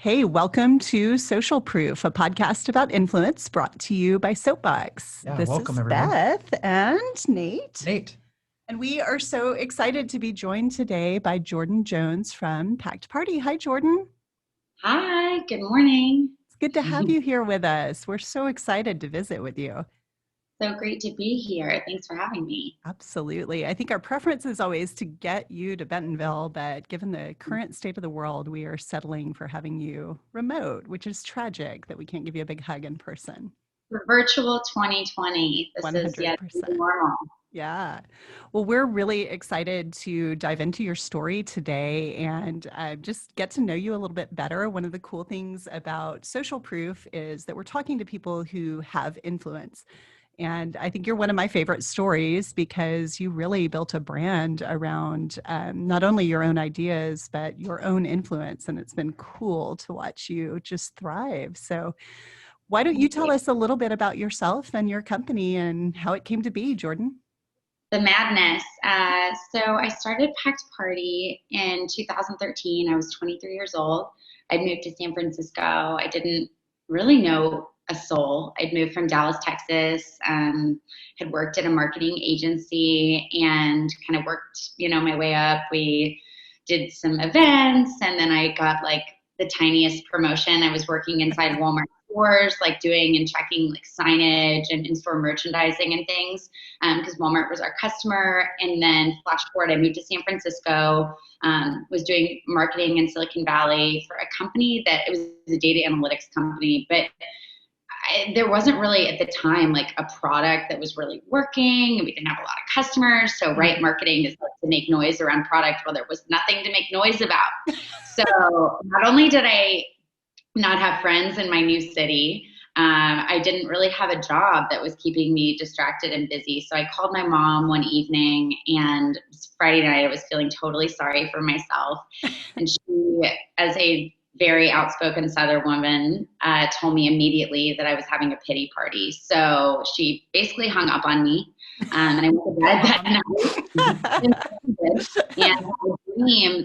Hey, welcome to Social Proof, a podcast about influence brought to you by Soapbox. Yeah, This welcome is everyone. Beth and Nate. Nate. And we are so excited to be joined today by Jordan Jones from Packed Party. Hi, Jordan. Hi, good morning. It's good to have you here with us. We're so excited to visit with you. So great to be here. Thanks for having me. Absolutely. I think our preference is always to get you to Bentonville, but given the current state of the world, we are settling for having you remote, which is tragic that we can't give you a big hug in person. For virtual 2020, this is yet 100%. normal. Yeah. Well, we're really excited to dive into your story today and just get to know you a little bit better. One of the cool things about Social Proof is that we're talking to people who have influence. And I think you're one of my favorite stories because you really built a brand around not only your own ideas, but your own influence. And it's been cool to watch you just thrive. So why don't you tell us a little bit about yourself and your company and how it came to be, Jordan? The madness. So I started Packed Party in 2013. I was 23 years old. I'd moved to San Francisco. I didn't really know a soul. I'd moved from Dallas, Texas, had worked at a marketing agency and kind of worked, my way up. We did some events and then I got like the tiniest promotion. I was working inside Walmart stores, like doing and checking like signage and in-store merchandising and things, because Walmart was our customer. And then flash forward, I moved to San Francisco, was doing marketing in Silicon Valley for a company that it was a data analytics company, but there wasn't really at the time like a product that was really working and we didn't have a lot of customers. So marketing is like to make noise around product. Well, there was nothing to make noise about. So not only did I not have friends in my new city, I didn't really have a job that was keeping me distracted and busy. So I called my mom one evening and it was Friday night. I was feeling totally sorry for myself. And she, as a very outspoken Southern woman, told me immediately that I was having a pity party. So she basically hung up on me, and I went to bed that night. And I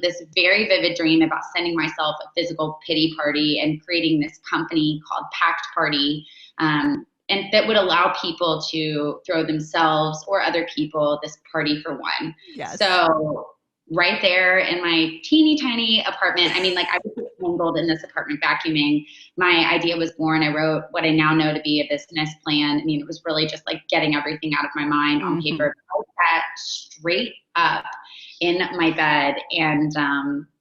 this very vivid dream about sending myself a physical pity party and creating this company called Packed Party, and that would allow people to throw themselves or other people this party for one. Yes. So right there in my teeny tiny apartment. I mean, like I was tangled in this apartment vacuuming. My idea was born. I wrote what I now know to be a business plan. I mean, it was really just like getting everything out of my mind on paper. I sat straight up in my bed and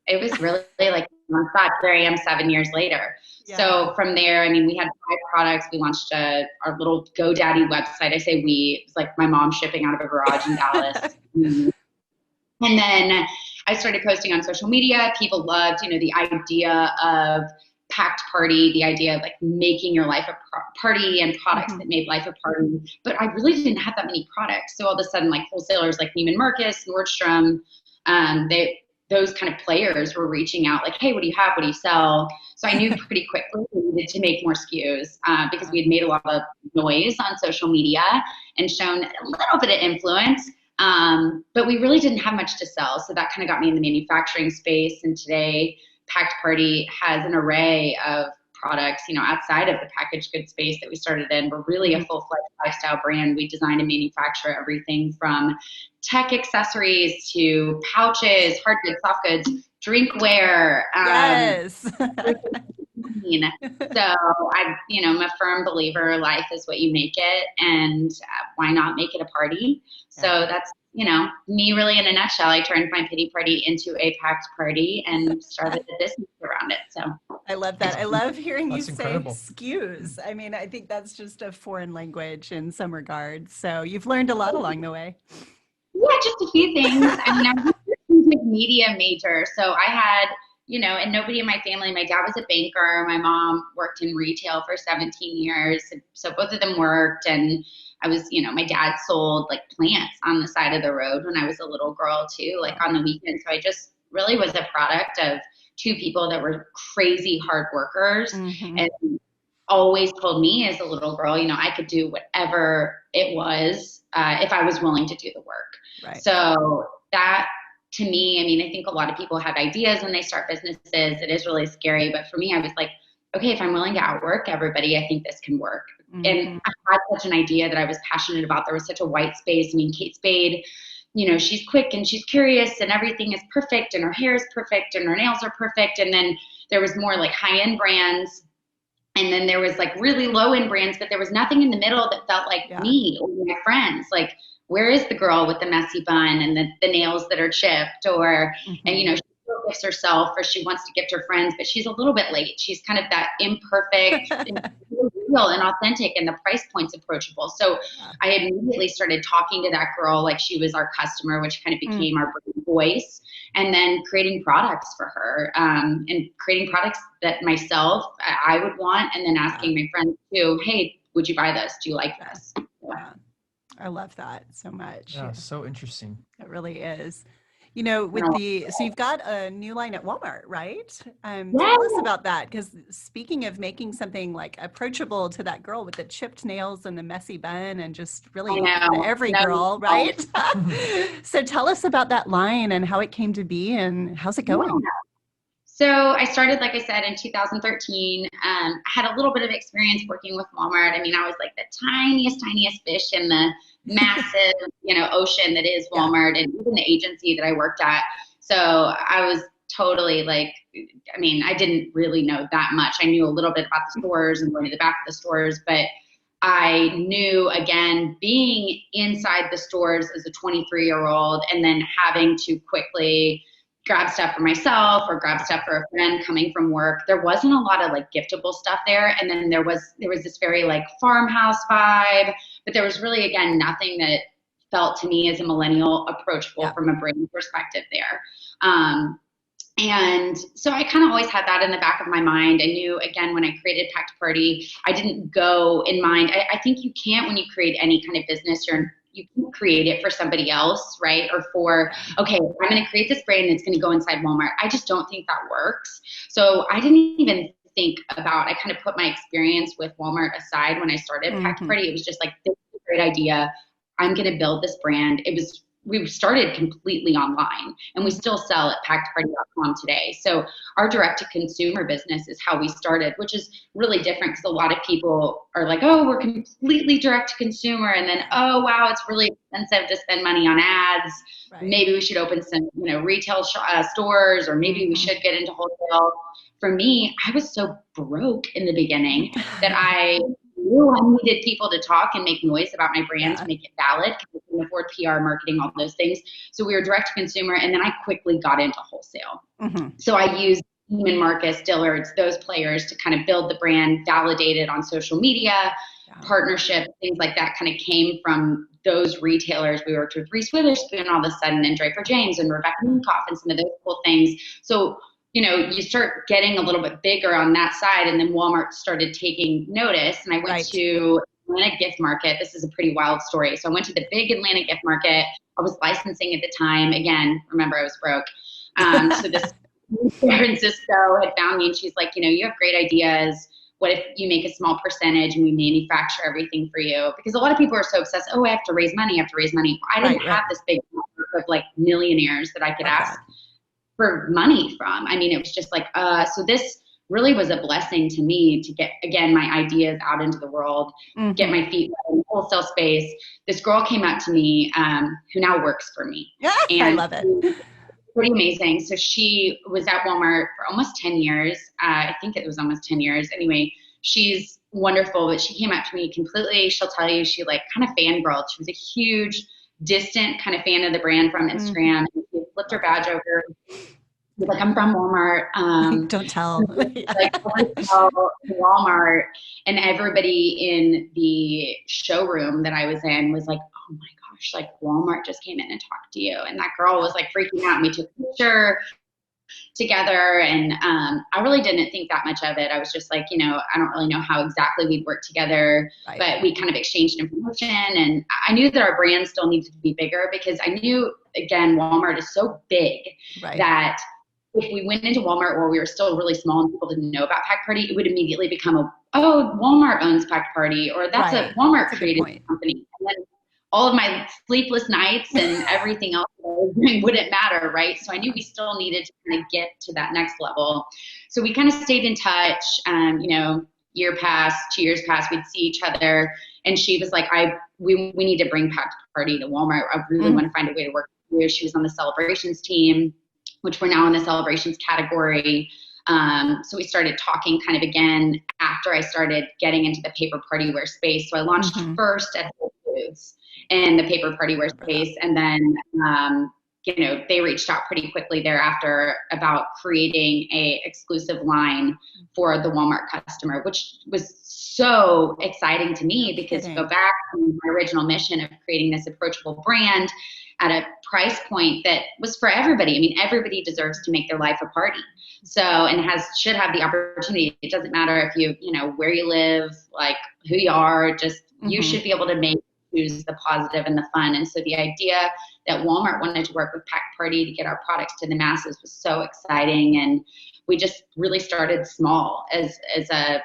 it was really like on thought. Here I am 7 years later. Yeah. So from there, I mean, we had 5 products. We launched our little GoDaddy website. I say we, it was like my mom shipping out of a garage in Dallas. And then I started posting on social media. People loved, the idea of Packed Party, the idea of like making your life a party and products that made life a party. But I really didn't have that many products. So all of a sudden, like wholesalers like Neiman Marcus, Nordstrom, those kind of players were reaching out like, hey, what do you have? What do you sell? So I knew pretty quickly we needed to make more SKUs because we had made a lot of noise on social media and shown a little bit of influence. But we really didn't have much to sell. So that kind of got me in the manufacturing space. And today Packed Party has an array of products, outside of the packaged goods space that we started in. We're really a full-fledged lifestyle brand. We design and manufacture everything from tech accessories to pouches, hard goods, soft goods, drinkware. Yes. So I'm a firm believer life is what you make it, and why not make it a party? So that's, me really in a nutshell. I turned my pity party into a packed party and started a business around it. So I love that. I love hearing you incredible. say SKUs. I mean, I think that's just a foreign language in some regards. So you've learned a lot along the way. Yeah, just a few things. I mean, I was a music media major, so I had, and nobody in my family, my dad was a banker, my mom worked in retail for 17 years, so both of them worked, and I was, my dad sold like plants on the side of the road when I was a little girl too, like on the weekend. So I just really was a product of 2 people that were crazy hard workers and always told me as a little girl, I could do whatever it was if I was willing to do the work. Right. So that to me, I mean, I think a lot of people have ideas when they start businesses. It is really scary. But for me, I was like, okay, if I'm willing to outwork everybody, I think this can work. And I had such an idea that I was passionate about. There was such a white space. I mean, Kate Spade, you know, she's quick and she's curious and everything is perfect and her hair is perfect and her nails are perfect. And then there was more like high-end brands. And then there was like really low-end brands, but there was nothing in the middle that felt like me or my friends. Like, where is the girl with the messy bun and the nails that are chipped, or, and, you know, she still gifts herself or she wants to gift her friends, but she's a little bit late. She's kind of that imperfect, real and authentic, and the price point's approachable. So I immediately started talking to that girl like she was our customer, which kind of became our voice, and then creating products for her, and creating products that myself, I would want, and then asking my friends too, hey, would you buy this? Do you like this? I love that so much. Yeah, so interesting. It really is. You know, with so you've got a new line at Walmart, right? Tell us about that, because speaking of making something like approachable to that girl with the chipped nails and the messy bun and just really every girl, right? So tell us about that line and how it came to be and how's it going? So I started, like I said, in 2013. I had a little bit of experience working with Walmart. I mean, I was like the tiniest fish in the massive, you know, ocean that is Walmart, and even the agency that I worked at. So I was totally like, I mean, I didn't really know that much. I knew a little bit about the stores and going to the back of the stores, but I knew, again, being inside the stores as a 23-year-old and then having to quickly grab stuff for myself or grab stuff for a friend coming from work. There wasn't a lot of like giftable stuff there. And then there was this very like farmhouse vibe, but there was really, again, nothing that felt to me as a millennial approachable from a brand perspective there. And so I kind of always had that in the back of my mind. I knew, again, when I created Packed Party, I didn't go in mind. I think you can't, when you create any kind of business, you can create it for somebody else, right? Or for, okay, I'm going to create this brand that's going to go inside Walmart. I just don't think that works. So I didn't even think about, I kind of put my experience with Walmart aside when I started Packed Party. It was just like, this is a great idea. I'm going to build this brand. We started completely online, and we still sell at packedparty.com today. So our direct-to-consumer business is how we started, which is really different because a lot of people are like, oh, we're completely direct-to-consumer, and then, oh, wow, it's really expensive to spend money on ads. Right. Maybe we should open some, retail stores, or maybe we should get into wholesale. For me, I was so broke in the beginning that I knew I needed people to talk and make noise about my brand to make it valid, because I couldn't afford PR, marketing, all those things. So we were direct to consumer, and then I quickly got into wholesale. So I used Neiman Marcus, Dillard's, those players to kind of build the brand, validate it on social media, partnerships, things like that kind of came from those retailers. We worked with Reese Witherspoon all of a sudden, and Draper James and Rebecca Minkoff, and some of those cool things. So you start getting a little bit bigger on that side, and then Walmart started taking notice, and I went to Atlanta Gift Market. This is a pretty wild story. So I went to the big Atlanta Gift Market. I was licensing at the time. Again, remember, I was broke. So this San Francisco had found me, and she's like, you have great ideas. What if you make a small percentage and we manufacture everything for you? Because a lot of people are so obsessed. Oh, I have to raise money. I didn't have this big network of like millionaires that I could ask for money from. I mean, it was just like, so this really was a blessing to me to get, again, my ideas out into the world, get my feet wet in the wholesale space. This girl came up to me, who now works for me. And I love it. Pretty amazing. So she was at Walmart for almost 10 years. I think it was almost 10 years. Anyway, she's wonderful, but she came up to me completely. She'll tell you, she like kind of fangirled. She was a huge, distant kind of fan of the brand from Instagram. And she flipped her badge over. She's like, I'm from Walmart. Don't tell. Like, Walmart. And everybody in the showroom that I was in was like, oh my gosh, like Walmart just came in and talked to you. And that girl was like freaking out. And we took a picture together. And I really didn't think that much of it. I was just like, I don't really know how exactly we'd work together, but we kind of exchanged information. And I knew that our brand still needed to be bigger, because I knew, again, Walmart is so big that if we went into Walmart where we were still really small and people didn't know about Packed Party, it would immediately become Walmart owns Packed Party, or that's a Walmart created company. And then all of my sleepless nights and everything else that I was doing wouldn't matter, right? So I knew we still needed to kind of get to that next level. So we kind of stayed in touch. Year passed, 2 years passed, we'd see each other, and she was like, we need to bring Packed Party to Walmart. I really want to find a way to work with you. She was on the celebrations team, which we're now in the celebrations category. So we started talking kind of again after I started getting into the paper party wear space. So I launched first at Whole Foods in the paper party wear space, and then they reached out pretty quickly thereafter about creating a exclusive line for the Walmart customer, which was so exciting to me because to go back to my original mission of creating this approachable brand at a price point that was for everybody. I mean, everybody deserves to make their life a party. So, and should have the opportunity. It doesn't matter if where you live, like who you are, just you should be able to choose the positive and the fun. And so the idea that Walmart wanted to work with Packed Party to get our products to the masses was so exciting. And we just really started small as a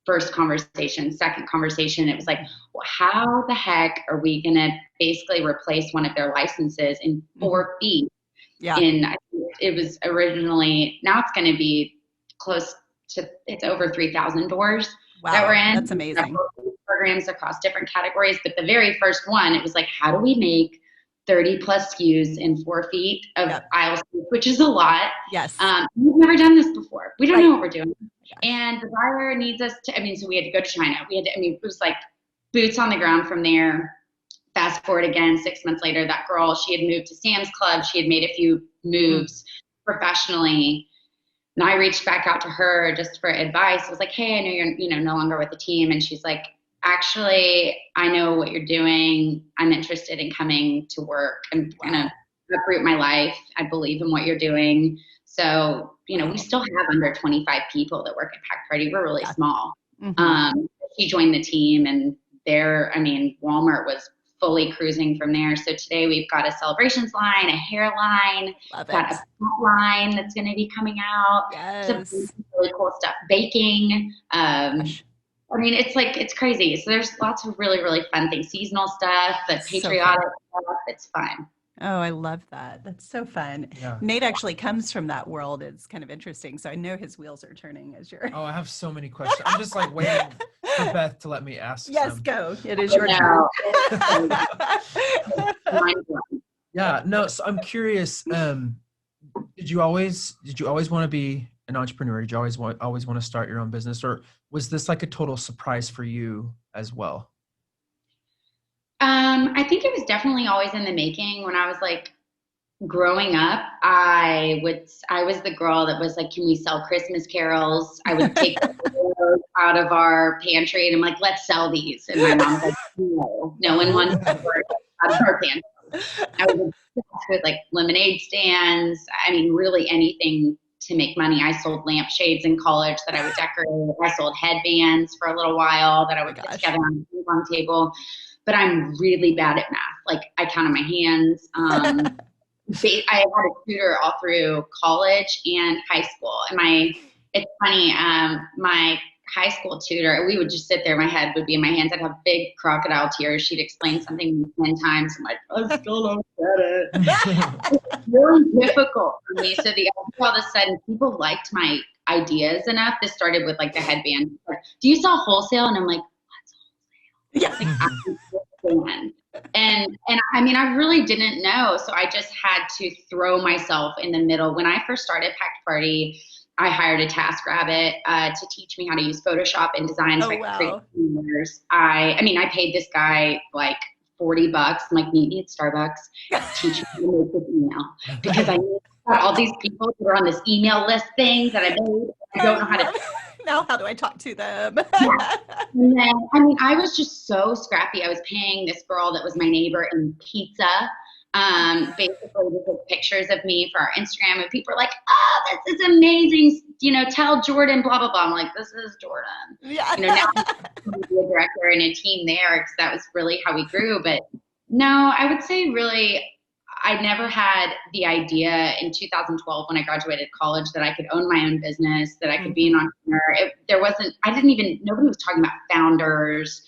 first conversation. Second conversation, it was like, well, how the heck are we going to basically replace one of their licenses in 4 feet? Yeah. It was originally, now it's going to be close to, it's over 3,000 doors that we're in. That's amazing. Programs across different categories. But the very first one, it was like, how do we make 30 plus SKUs in 4 feet of aisle space, which is a lot. Yes. We've never done this before. We don't know what we're doing. And the buyer needs us to, so we had to go to China. It was like boots on the ground from there. Fast forward again, 6 months later, that girl, she had moved to Sam's Club. She had made a few moves professionally. And I reached back out to her just for advice. I was like, hey, I know you're no longer with the team. And she's like, actually, I know what you're doing. I'm interested in coming to work. I'm going to uproot my life. I believe in what you're doing. So, we still have under 25 people that work at Packed Party. We're really small. She joined the team, and Walmart was fully cruising from there. So today we've got a celebrations line, a hair line, got a pet line that's going to be coming out. Yes. Some really cool stuff. Baking. It's crazy. So there's lots of really, really fun things. Seasonal stuff, but patriotic stuff. It's fun. Oh, I love that. That's so fun. Yeah. Nate actually comes from that world. It's kind of interesting. So I know his wheels are turning as you're. Oh, I have so many questions. I'm just like waiting for Beth to let me ask. Yes, go. It is your turn. Yeah. No. So I'm curious. Did you always want to be an entrepreneur? Did you always want to start your own business, or was this like a total surprise for you as well? I think it was definitely always in the making. When I was like growing up, I was the girl that was like, can we sell Christmas carols? I would take the out of our pantry and I'm like, let's sell these. And my mom's like, no one wants to work out of our pantry. I was obsessed with like lemonade stands. Really anything to make money. I sold lampshades in college that I would decorate. I sold headbands for a little while that I would put together on a ping pong table. But I'm really bad at math. Like I count on my hands. I had a tutor all through college and high school. And it's funny, my high school tutor, we would just sit there, my head would be in my hands. I'd have big crocodile tears. She'd explain something 10 times. I'm like, I still don't get it. It's really difficult for me. So all of a sudden people liked my ideas enough. This started with like the headband. Like, do you sell wholesale? And I'm like, yeah. And I really didn't know. So I just had to throw myself in the middle. When I first started Packed Party, I hired a TaskRabbit to teach me how to use Photoshop and design. So I paid this guy like $40. I'm like, meet me at Starbucks, teach me how to make this email. Because I knew all these people that are on this email list thing that I made. I don't know how to. Now how do I talk to them? Yeah. And then, I was just so scrappy. I was paying this girl that was my neighbor in pizza, basically to take pictures of me for our Instagram. And people were like, oh, this is amazing. Tell Jordan, blah, blah, blah. I'm like, this is Jordan. Yeah. Now I'm a director and a team there because that was really how we grew. But no, I would say really, I never had the idea in 2012 when I graduated college that I could own my own business, that I could be an entrepreneur. Nobody was talking about founders.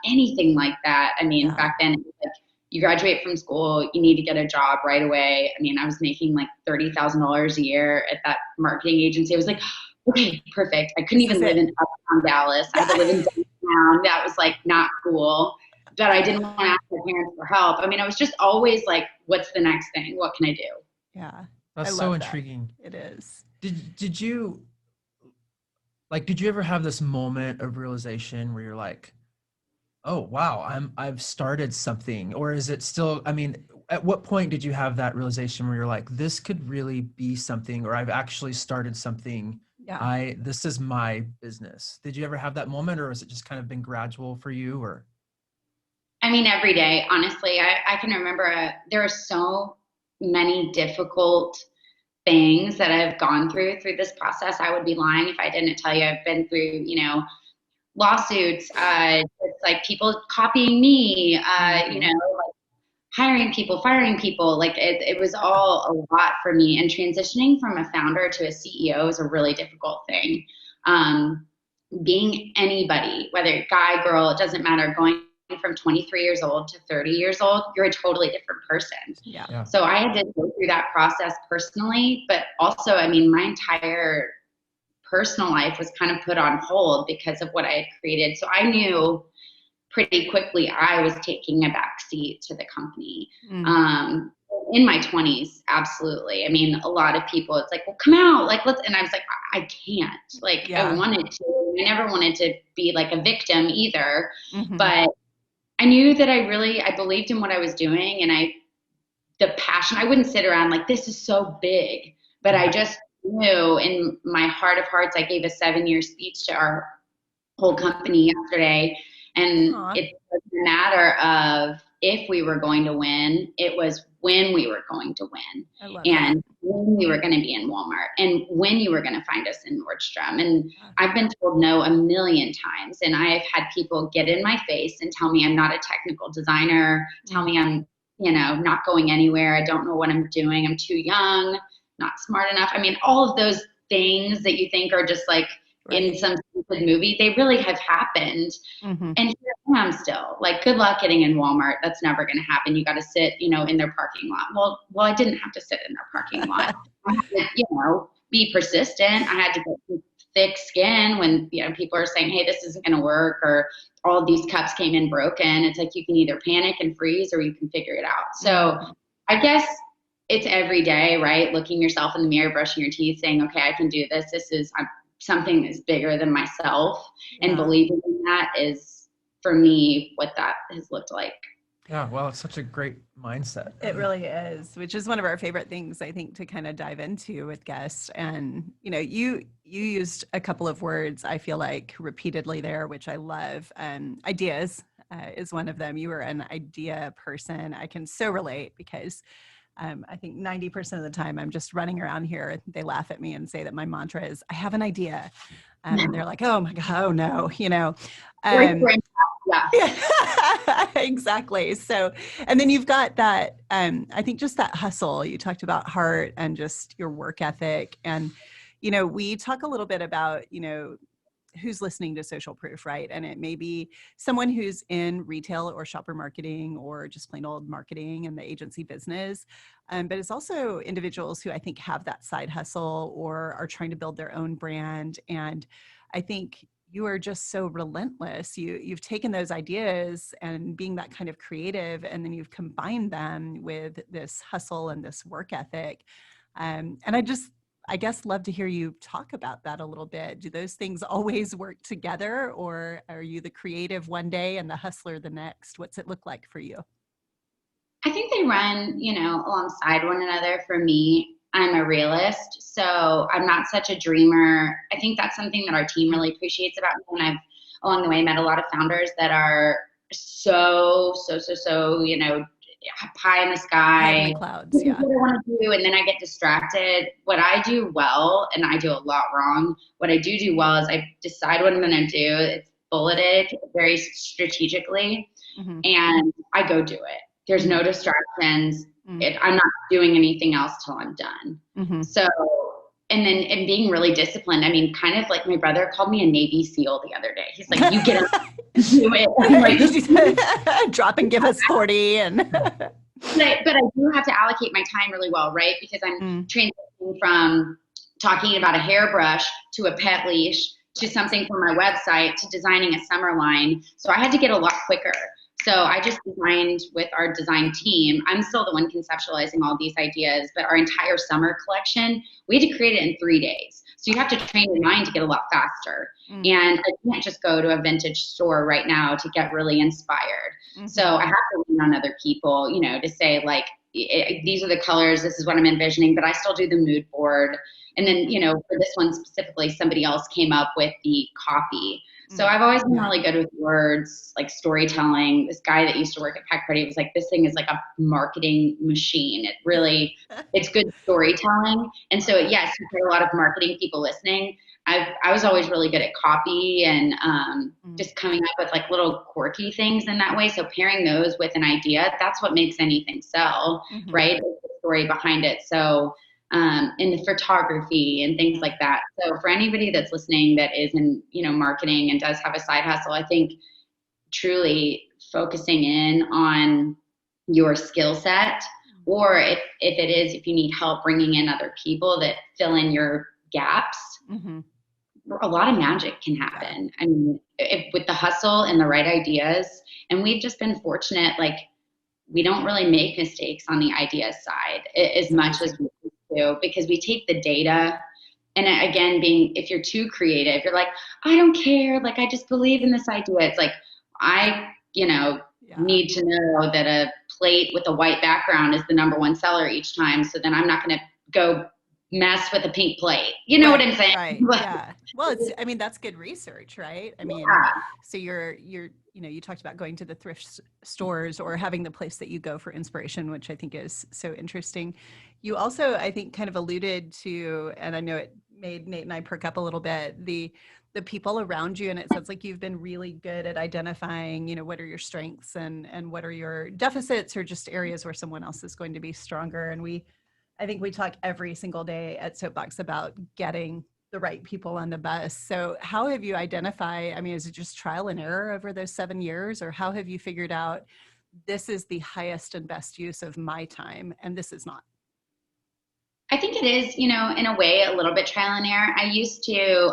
anything like that. I mean, Yeah. back then, it was like, you graduate from school, you need to get a job right away. I mean, I was making like $30,000 a year at that marketing agency. I was like, okay, perfect. I couldn't This is even live it. in uptown Dallas. I had to live in downtown. That was like not cool. But I didn't want to ask my parents for help. I mean, I was just always like, what's the next thing? What can I do? Yeah. That's I so love that. intriguing. It is. Did you did you ever have this moment of realization where you're like, oh wow, I've started something? Or is it still, I mean, at what point did you have that realization where you're like, this could really be something, or I've actually started something? Yeah. This is my business. Did you ever have that moment, or has it just kind of been gradual for you? Or I mean, every day, honestly, I can remember there are so many difficult things that I've gone through this process. I would be lying if I didn't tell you I've been through, lawsuits, it's like people copying me, like hiring people, firing people. Like it was all a lot for me. And transitioning from a founder to a CEO is a really difficult thing. Being anybody, whether guy, girl, it doesn't matter, going from 23 years old to 30 years old, you're a totally different person. Yeah. yeah, So I had to go through that process personally, but also, I mean, my entire personal life was kind of put on hold because of what I had created. So I knew pretty quickly I was taking a back seat to the company. In my 20s, absolutely. I mean, a lot of people, it's like, well, come out, like, let's, and I was like, I can't. Like, Yeah. I wanted to. I never wanted to be like a victim either. Mhm. But I knew that I believed in what I was doing, and the passion, I wouldn't sit around like, this is so big, but I just knew in my heart of hearts. I gave a 7-year speech to our whole company yesterday, and Aw. it doesn't matter of if we were going to win, it was when we were going to win, I love and that. when we were going to be in Walmart, and when you were going to find us in Nordstrom. And Yeah. I've been told no a million times, and I've had people get in my face and tell me I'm not a technical designer, tell me I'm not going anywhere, I don't know what I'm doing, I'm too young, not smart enough. I mean, all of those things that you think are just like in some stupid movie, they really have happened. Mhm. And here I am still. Like, good luck getting in Walmart. That's never going to happen. You got to sit, in their parking lot. Well, I didn't have to sit in their parking lot. I had to, be persistent. I had to get thick skin when, people are saying, hey, this isn't going to work, or all these cups came in broken. It's like, you can either panic and freeze, or you can figure it out. So I guess it's every day, right? Looking yourself in the mirror, brushing your teeth, saying, okay, I can do this. This is something that's bigger than myself. And believing in that is, for me, what that has looked like. yeah. Well, it's such a great mindset. It really is, which is one of our favorite things, I think, to kind of dive into with guests. And, you used a couple of words, I feel like, repeatedly there, which I love. Ideas is one of them. You are an idea person. I can so relate because I think 90% of the time I'm just running around here. They laugh at me and say that my mantra is, I have an idea. And they're like, oh my God, oh no, Yeah, exactly. So, and then you've got that, I think just that hustle. You talked about heart and just your work ethic. And, we talk a little bit about, who's listening to Social Proof, right? And it may be someone who's in retail or shopper marketing or just plain old marketing in the agency business. But it's also individuals who I think have that side hustle or are trying to build their own brand. And I think you are just so relentless. You've taken those ideas and being that kind of creative, and then you've combined them with this hustle and this work ethic. And I guess love to hear you talk about that a little bit. Do those things always work together, or are you the creative one day and the hustler the next? What's it look like for you? I think they run, alongside one another. For me, I'm a realist, so I'm not such a dreamer. I think that's something that our team really appreciates about me. And I've, along the way, met a lot of founders that are so, pie in the sky. Head in the clouds, yeah. What I want to do, and then I get distracted. What I do well, and I do a lot wrong, what I do well is I decide what I'm going to do. It's bulleted very strategically, and I go do it. There's no distractions. I'm not doing anything else till I'm done. So and being really disciplined. I mean, kind of like my brother called me a Navy SEAL the other day. He's like, you get up and do it. I'm like, drop and give us 40. And but I do have to allocate my time really well, right? Because I'm transitioning from talking about a hairbrush to a pet leash to something for my website to designing a summer line. So I had to get a lot quicker. So I just designed with our design team. I'm still the one conceptualizing all these ideas, but our entire summer collection, we had to create it in 3 days. So you have to train your mind to get a lot faster. And I can't just go to a vintage store right now to get really inspired. So I have to lean on other people, you know, to say like, these are the colors, this is what I'm envisioning, but I still do the mood board. And then, you know, for this one specifically, somebody else came up with the copy. So I've always been really good with words, like storytelling. This guy that used to work at Pack Party was like, this thing is like a marketing machine. It really, it's good storytelling. And so, yes, you get a lot of marketing people listening. I was always really good at copy and just coming up with like little quirky things in that way. So pairing those with an idea, that's what makes anything sell, right? It's the story behind it. So in the photography and things like that. So for anybody that's listening that is in, you know, marketing and does have a side hustle, I think truly focusing in on your skill set, or if it is, if you need help bringing in other people that fill in your gaps, a lot of magic can happen. I mean, with the hustle and the right ideas, and we've just been fortunate, like we don't really make mistakes on the idea side as much as we do, because we take the data. And again, if you're too creative, you're like, I don't care. Like, I just believe in this idea. It's like, I, you know, need to know that a plate with a white background is the #1 seller each time. So then I'm not going to go mess with a pink plate. You know what I'm saying? Right. Yeah. Well, I mean, that's good research, right? I mean, so you're, you know, you talked about going to the thrift stores or having the place that you go for inspiration, which I think is so interesting. You also, I think, kind of alluded to, and I know it made Nate and I perk up a little bit, the people around you. And it sounds like you've been really good at identifying, you know, what are your strengths and what are your deficits, or just areas where someone else is going to be stronger. And I think we talk every single day at Soapbox about getting the right people on the bus. So how have you identified, I mean, is it just trial and error over those 7 years, or how have you figured out this is the highest and best use of my time and this is not? I think it is, you know, in a way, a little bit trial and error.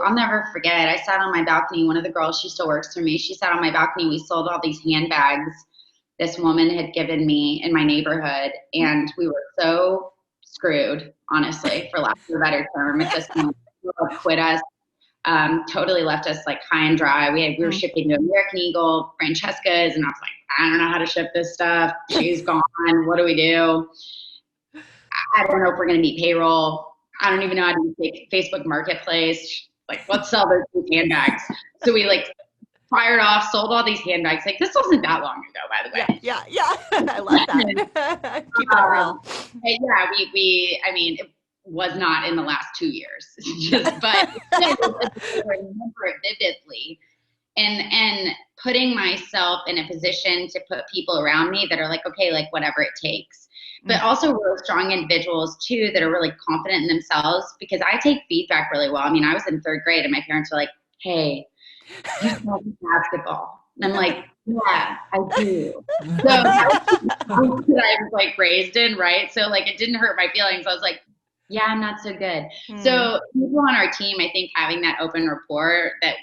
I'll never forget, I sat on my balcony. One of the girls, she still works for me. She sat on my balcony. We sold all these handbags this woman had given me in my neighborhood. And we were so screwed, honestly, for lack of a better term. At this point, quit us, totally left us like high and dry. We were shipping to American Eagle, Francesca's, and I was like, I don't know how to ship this stuff. She's gone. What do we do? I don't know if we're going to meet payroll. I don't even know how to use Facebook Marketplace. Like, let's sell those handbags. So we like fired off, sold all these handbags. Like, this wasn't that long ago, by the way. Yeah. I love that. Keep it real. I mean, it was not in the last 2 years, but I remember it vividly. And putting myself in a position to put people around me that are like, okay, like whatever it takes. But also really strong individuals too that are really confident in themselves, because I take feedback really well. I mean, I was in 3rd grade and my parents were like, hey, you play basketball. And I'm like, yeah, I do. So that was I was like raised in, right? So like it didn't hurt my feelings. I was like, yeah, I'm not so good. So people on our team, I think having that open rapport that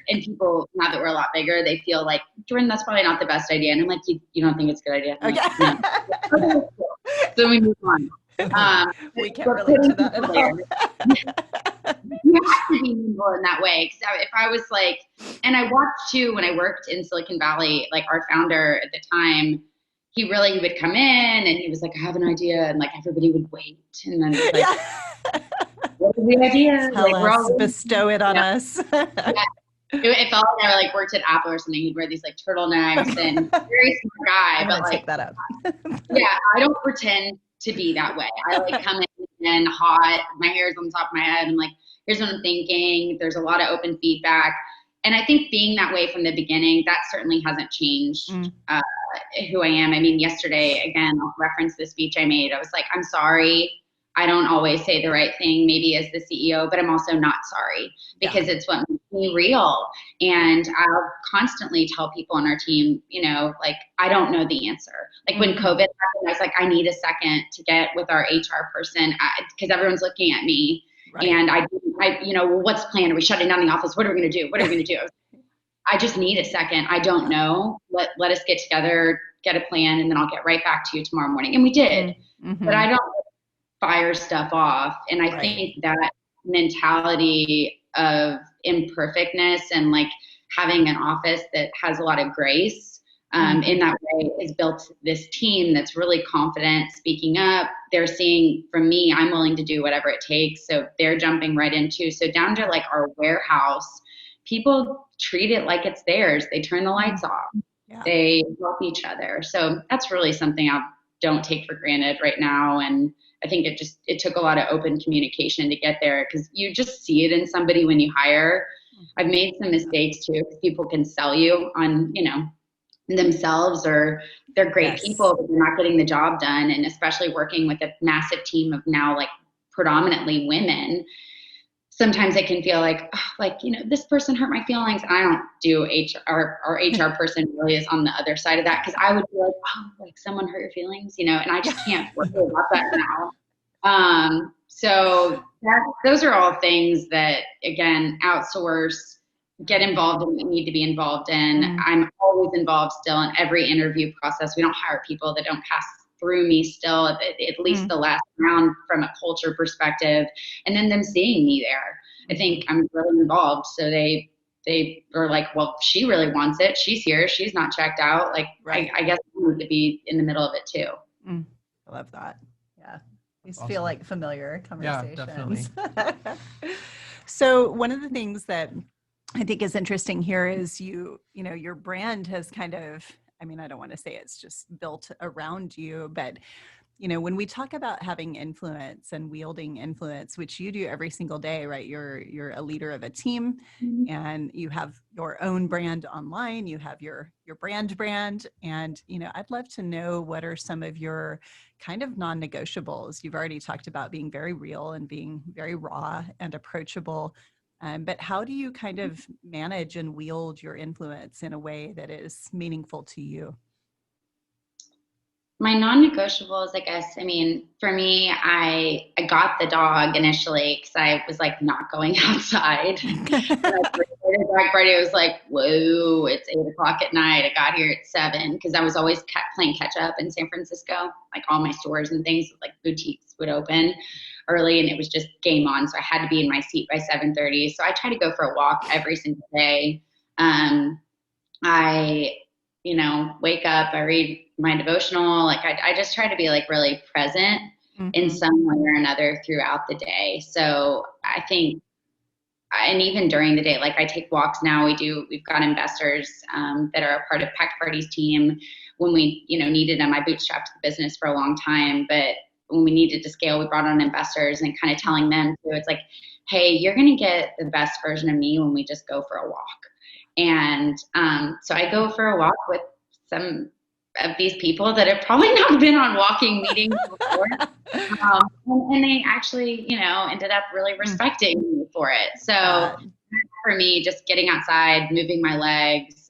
and people, now that we're a lot bigger, they feel like, Jordan, that's probably not the best idea. And I'm like, you don't think it's a good idea? Okay. Like, no. So we move on. We can't relate to that at all. You have to be nimble in that way. Because if I was like, and I watched too, when I worked in Silicon Valley, like our founder at the time, he would come in and he was like, I have an idea. And like, everybody would wait. And then it's like, what is the idea? Tell like, us, we're all bestow it on us. It felt like I like worked at Apple or something. He'd wear these like turtlenecks and very smart guy. I'm but gonna like, take that up. Yeah, I don't pretend to be that way. I like come in and hot, my hair's on the top of my head. I'm like, here's what I'm thinking. There's a lot of open feedback. And I think being that way from the beginning, that certainly hasn't changed who I am. I mean, yesterday, again, I'll reference the speech I made. I was like, I'm sorry. I don't always say the right thing, maybe as the CEO, but I'm also not sorry because it's what makes me real. And I'll constantly tell people on our team, you know, like, I don't know the answer. Like when COVID happened, I was like, I need a second to get with our HR person because everyone's looking at me. Right. And I, you know, well, what's the plan? Are we shutting down the office? What are we going to do? What are we going to do? I just need a second. I don't know. Let us get together, get a plan, and then I'll get right back to you tomorrow morning. And we did. But I don't fire stuff off. And I think that mentality of imperfectness and like having an office that has a lot of grace in that way has built this team that's really confident speaking up. They're seeing from me, I'm willing to do whatever it takes. So they're jumping right into, so down to like our warehouse, people treat it like it's theirs. They turn the lights off. They help each other. So that's really something I don't take for granted right now. And I think it took a lot of open communication to get there because you just see it in somebody when you hire. I've made some mistakes too because people can sell you on, you know, themselves or they're great people, but they're not getting the job done. And especially working with a massive team of now like predominantly women, sometimes it can feel like, oh, like, you know, this person hurt my feelings. I don't do HR. Our HR person really is on the other side of that because I would be like, oh, like someone hurt your feelings, you know, and I just can't worry about that now. So those are all things that, again, outsource, get involved in what you need to be involved in. I'm always involved still in every interview process. We don't hire people that don't pass through me still at least the last round from a culture perspective, and then them seeing me there. I think I'm really involved. So they are like, well, she really wants it. She's here. She's not checked out. Like, I guess I need to be in the middle of it too. I love that. Yeah. These feel like familiar conversations. Yeah, definitely. So one of the things that I think is interesting here is you know, your brand has kind of, I mean, I don't want to say it's just built around you, but, you know, when we talk about having influence and wielding influence, which you do every single day, right? You're a leader of a team and you have your own brand online, you have your brand. And, you know, I'd love to know what are some of your kind of non-negotiables. You've already talked about being very real and being very raw and approachable. But how do you kind of manage and wield your influence in a way that is meaningful to you? My non-negotiables, I guess, I mean, for me, I got the dog initially because I was like not going outside. The dog party was like, whoa, it's 8:00 at night. I got here at 7 because I was always playing catch up in San Francisco. Like all my stores and things, like boutiques would open early and it was just game on. So I had to be in my seat by 7:30. So I try to go for a walk every single day. I, you know, wake up, I read my devotional. Like I just try to be like really present in some way or another throughout the day. So I think, and even during the day, like I take walks now, we've got investors that are a part of Packed Party's team. When we, you know, needed them, I bootstrapped the business for a long time, but when we needed to scale, we brought on investors and kind of telling them, so it's like, hey, you're going to get the best version of me when we just go for a walk. And so I go for a walk with some of these people that have probably not been on walking meetings before. And they actually, you know, ended up really respecting me for it. So for me, just getting outside, moving my legs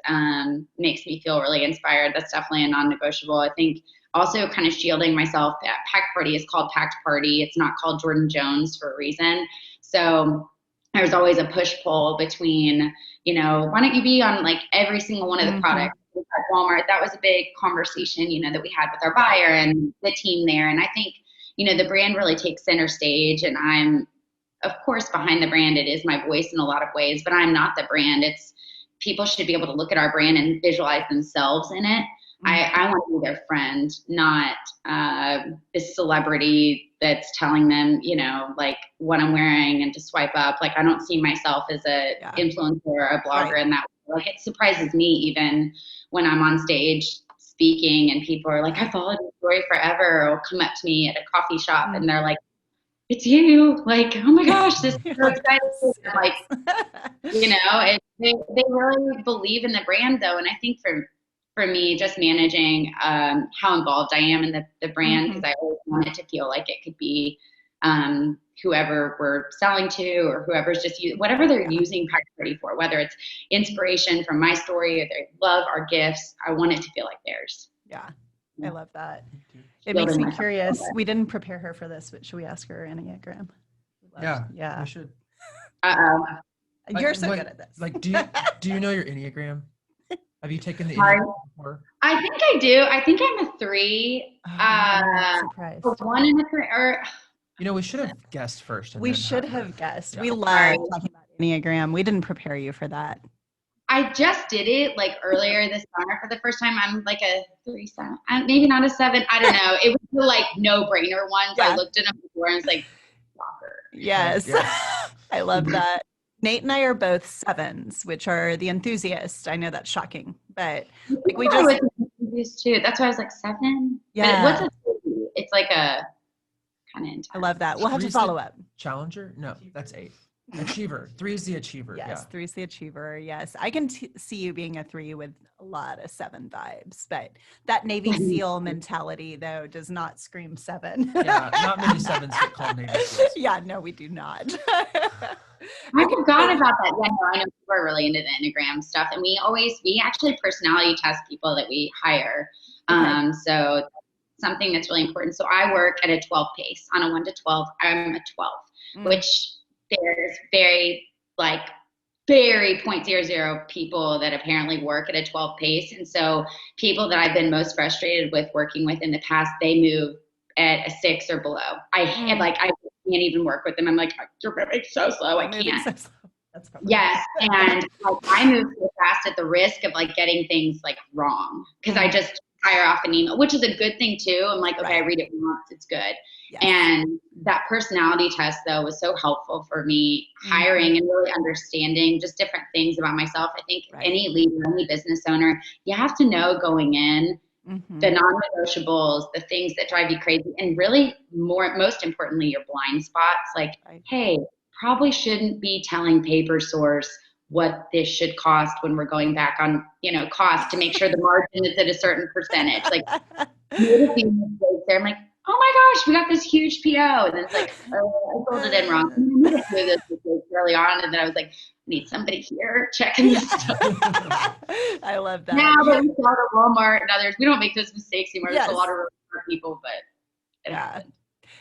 makes me feel really inspired. That's definitely a non-negotiable. I think also kind of shielding myself. That Packed Party is called Packed Party. It's not called Jordan Jones for a reason. So there's always a push-pull between, you know, why don't you be on like every single one of the products at Walmart? That was a big conversation, you know, that we had with our buyer and the team there. And I think, you know, the brand really takes center stage, and I'm, of course, behind the brand. It is my voice in a lot of ways, but I'm not the brand. It's people should be able to look at our brand and visualize themselves in it. I want to be their friend, not this celebrity that's telling them, you know, like what I'm wearing and to swipe up. Like I don't see myself as a influencer or a blogger in that way. Like it surprises me even when I'm on stage speaking and people are like, I followed your story forever, or come up to me at a coffee shop and they're like, it's you. Like, oh my gosh, this is so exciting. Like, you know, they really believe in the brand though. And I think for me, just managing how involved I am in the brand, because I always want it to feel like it could be whoever we're selling to or whoever's just whatever they're using Pact Party for, whether it's inspiration from my story or they love our gifts. I want it to feel like theirs. Yeah. I love that. It Building makes me myself curious. up. We didn't prepare her for this, but should we ask her Enneagram? Yeah. We should. Uh-oh. You're so good at this. Like, do you know your Enneagram? Have you taken the Sorry. Enneagram before? I think I do. I think I'm a 3. I'm surprised. A 1 and a 3. Or You know, we should have guessed first. We should have guessed. Yeah. We love talking about Enneagram. We didn't prepare you for that. I just did it like earlier this summer for the first time. I'm like a 3-7, maybe not a 7. I don't know. It was the like no-brainer ones. Yeah. I looked at them before and I was like, shocker. Yes. Yeah. I love that. Nate and I are both 7s, which are the enthusiast. I know that's shocking, but like we just These too. That's why I was like 7. Yeah. But what's a 3? It's like a kind of intense. I love that. We'll have to Three's the follow up. Challenger? No, that's 8. Achiever. 3 is the achiever. Yes, Yeah. 3 is the achiever. Yes, I can see you being a 3 with a lot of 7 vibes, but that Navy SEAL mentality though does not scream 7. Yeah, not many 7s get called Navy SEAls. Yeah, no, we do not. I forgot about that. Yeah, no, I know people are really into the Enneagram stuff, and we actually personality test people that we hire. So something that's really important. So I work at a 12 pace. On a 1 to 12, I'm a 12, which there's very 0.00 people that apparently work at a 12 pace. And so people that I've been most frustrated with working with in the past, they move at a 6 or below. I can't even work with them. I'm like, you're moving so slow. I can't. So slow. That's probably Yes. And I move so fast at the risk of getting things wrong. Cause I just fire off an email, which is a good thing too. I'm like, okay, I read it once, it's good. Yes. And that personality test though was so helpful for me hiring and really understanding just different things about myself. I think any leader, any business owner, you have to know going in the non-negotiables, the things that drive you crazy, and really most importantly, your blind spots. Hey, probably shouldn't be telling paper source what this should cost when we're going back on, cost to make sure the margin is at a certain percentage. Noticing mistakes there. I'm like, oh my gosh, we got this huge PO. And then it's like, oh, I filled it in wrong. And then I knew this mistake early on. And then I was like, I need somebody here checking this stuff. I love that. Now that we sell to Walmart and others, we don't make those mistakes anymore. There's a lot of really smart people, but it happens.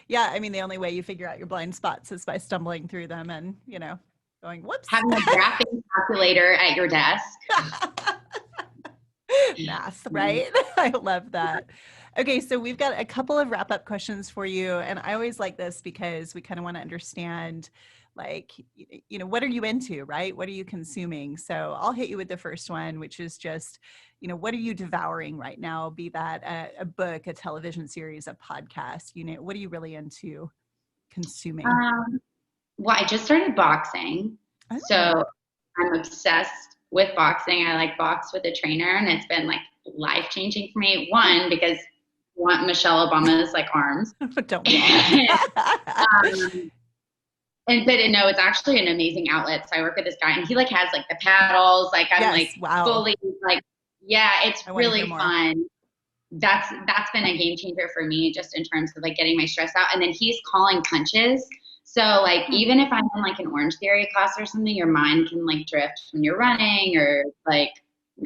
Yeah, I mean, the only way you figure out your blind spots is by stumbling through them and, going, whoops. Having a graphing calculator at your desk. Math, right? I love that. Okay, so we've got a couple of wrap-up questions for you. And I always like this because we kind of want to understand, what are you into, right? What are you consuming? So I'll hit you with the first one, which is just, what are you devouring right now? Be that a book, a television series, a podcast, what are you really into consuming? Well, I just started boxing. Oh. So I'm obsessed with boxing. I box with a trainer, and it's been life-changing for me. One, because I want Michelle Obama's arms. Don't want. It's actually an amazing outlet. So I work with this guy, and he has the paddles. I'm wow. fully it's really fun. That's been a game changer for me, just in terms of getting my stress out. And then he's calling punches. So even if I'm in an Orange Theory class or something, your mind can drift when you're running, or oh,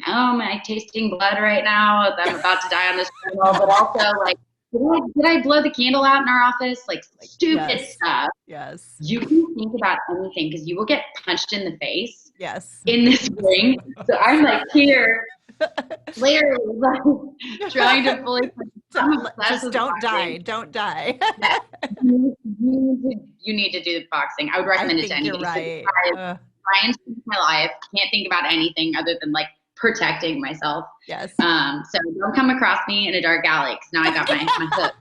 am I tasting blood right now? I'm about to die on this treadmill. But also did I blow the candle out in our office? Stupid stuff. Yes. You can think about anything because you will get punched in the face. Yes. In this ring. So I'm here, literally trying to fully. Just don't die. Don't die. Yeah. You need to do the boxing. I would recommend it to anybody. You're right. Trying to change my life. Can't think about anything other than protecting myself. Yes. So don't come across me in a dark alley, because now I got my hook.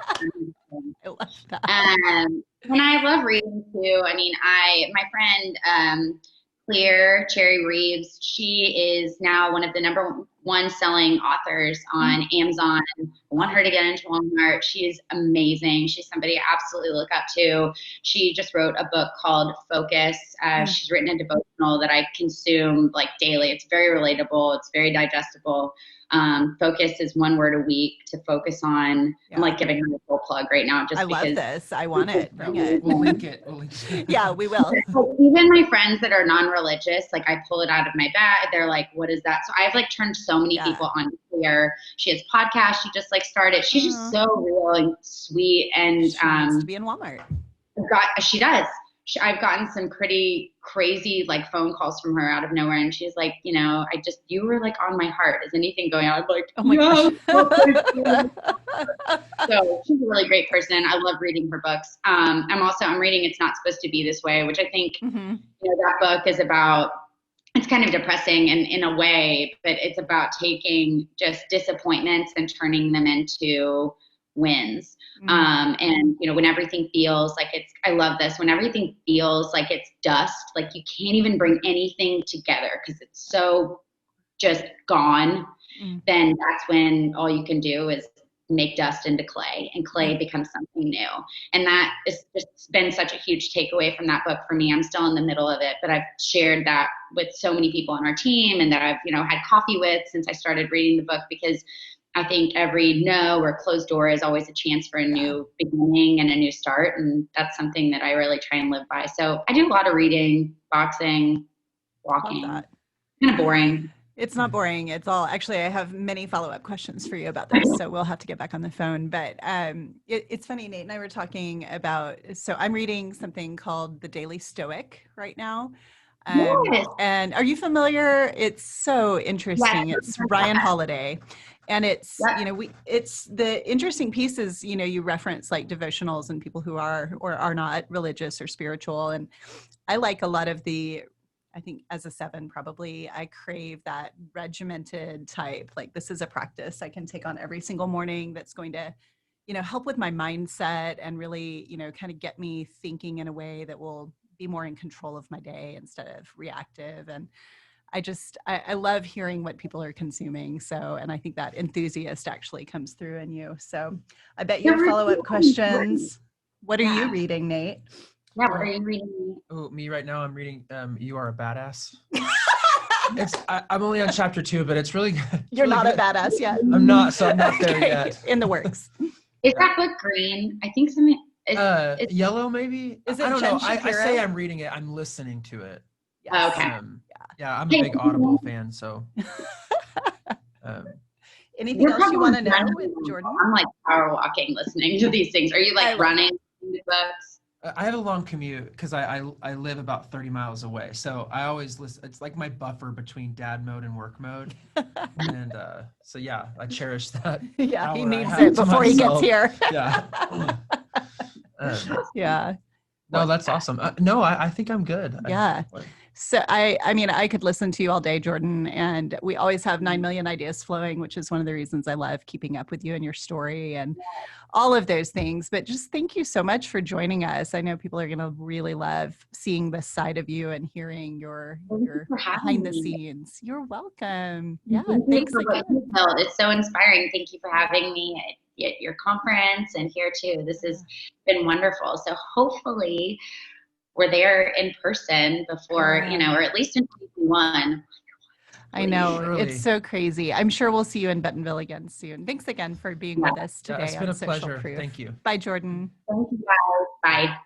I love that. And I love reading too. I mean, my friend Claire Cherry Reeves, she is now one of the one selling authors on Amazon. I want her to get into Walmart. She's amazing. She's somebody I absolutely look up to. She just wrote a book called Focus. She's written a devotional that I consume like daily. It's very relatable. It's very digestible. Focus is 1 word a week to focus on. I'm like giving her a full plug right now just because. I love this. I want it. Bring it. We'll link it. Yeah, we will. Even my friends that are non-religious, like I pull it out of my bag. They're like, what is that? So I've like turned so many people on here. She has podcasts. She just like started. She's just so real and sweet. And she needs to be in Walmart. She does. I've gotten some pretty crazy like phone calls from her out of nowhere, and she's like, you know, you were like on my heart. Is anything going on? I'm like, oh my gosh. So she's a really great person. I love reading her books. I'm reading It's Not Supposed to Be This Way, which I think you know, that book is about. It's kind of depressing in a way, but it's about taking just disappointments and turning them into wins. And you know, when everything feels like I love this, when everything feels like it's dust, like you can't even bring anything together because it's so just gone, then that's when all you can do is make dust into clay, and clay becomes something new. And that is just been such a huge takeaway from that book for me. I'm still in the middle of it, but I've shared that with so many people on our team, and that I've, you know, had coffee with since I started reading the book, because I think every no or closed door is always a chance for a new beginning and a new start. And that's something that I really try and live by. So I do a lot of reading, boxing, walking. Kind of boring. It's not boring. It's all, actually, I have many follow-up questions for you about this, so we'll have to get back on the phone. But it's funny, Nate and I were talking about, so I'm reading something called The Daily Stoic right now. And are you familiar? It's so interesting. It's Ryan Holiday. And it's, you know, it's the interesting piece is, you know, you reference like devotionals and people who are or are not religious or spiritual. And I like a lot of I think as a 7, probably, I crave that regimented type. Like, this is a practice I can take on every single morning that's going to, you know, help with my mindset and really, you know, kind of get me thinking in a way that will be more in control of my day instead of reactive. And I love hearing what people are consuming. So, and I think that enthusiast actually comes through in you. So I bet you have follow-up questions. What are you reading, Nate? Yeah, what are you reading? Oh, me right now, I'm reading You Are a Badass. I'm only on chapter 2, but it's really good. You're not good. A badass yet. I'm not, so I'm not there yet. In the works. Is that book green? I think something. Yellow, maybe? Is it I don't Jen know. I Shapiro? say I'm reading it. I'm listening to it. Yes. Okay. Yeah, I'm a big Audible fan, so. Anything else you want to know with Jordan? I'm like power walking, listening to these things. Are you like running the books? I have a long commute because I live about 30 miles away. So I always listen. It's like my buffer between dad mode and work mode. And so, yeah, I cherish that. Yeah, he needs it before he gets here. Yeah. Yeah. No, that's awesome. No, I think I'm good. Yeah. So I mean, I could listen to you all day, Jordan, and we always have 9 million ideas flowing, which is one of the reasons I love keeping up with you and your story and all of those things. But just thank you so much for joining us. I know people are going to really love seeing this side of you and hearing your behind the scenes. You're welcome. Yeah. Thanks again. It's so inspiring. Thank you for having me at your conference and here too. This has been wonderful. So hopefully we're there in person before, you know, or at least in 2021. I know. It's so crazy. I'm sure we'll see you in Bentonville again soon. Thanks again for being with us today. It's been a Social pleasure. Proof. Thank you. Bye, Jordan. Thank you, guys. Bye.